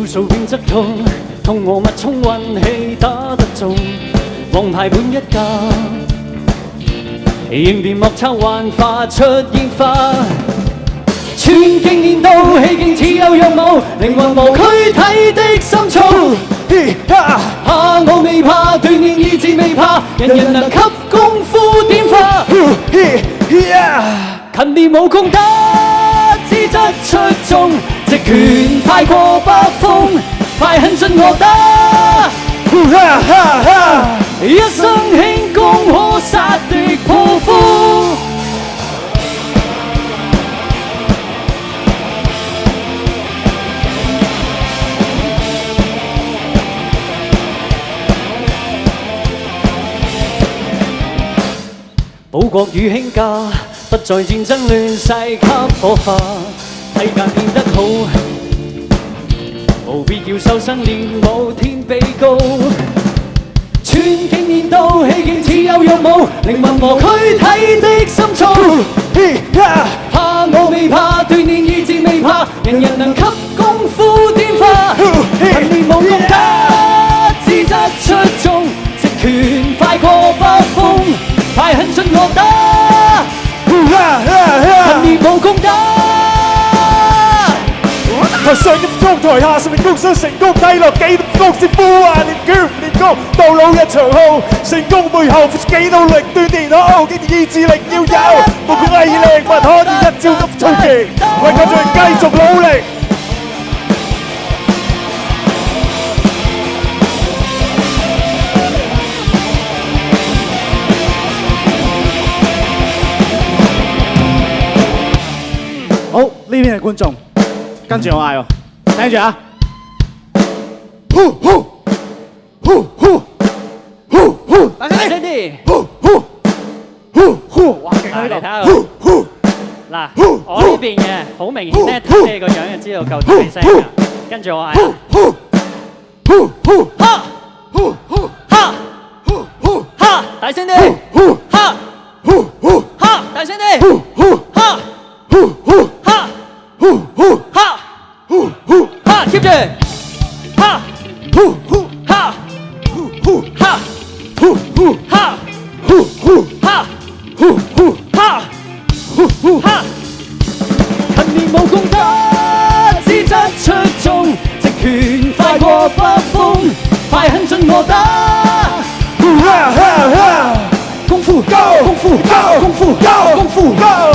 數變則痛，痛和脈衝運氣打得中，王牌本一家，應變莫測幻化出煙花。穿經練到氣勁似有若無，靈魂無軀體的心操。怕我未怕，鍛鍊意志未怕，人人能給功夫點化。勤練武功得資質出眾，直拳快過北風，快狠盡我打。一生輕功可殺敵破風。保國與興家，不在戰爭亂世給火化。體格練得好，無必要瘦身練武天比高。穿經練到氣勁似有若無，靈魂和軀體的心操。怕我未怕，鍛鍊意志未怕，人人能給功夫點化。勤練武功得資質出眾，直拳快過北風，快狠盡我打。勤練武功得。台上一鐘，台下十年功想成功，睇落幾多風先呼喚練拳練功，到老一場號，成功背後付出幾努力鍛鍊好，經驗意志力要有，無窮毅力不可以一朝咁衝擊，為救助繼續努力。好，呢邊係觀眾，跟住我嗌喎，聽住啊！大聲啲！哇，勁啊呢度！你睇下嗱，我呢邊嘅好明顯咧，睇你個樣就知道夠大聲㗎。跟住我嗌啊！哈！哈！哈！大聲啲！哈！哈！大聲啲！哈！哈！哈！哈 keep 住！哈！哈！哈！哈！哈！哈！勤練武功得資質出眾，直拳快過北風，快狠盡我打。功夫高，功夫高，功夫高，功夫高。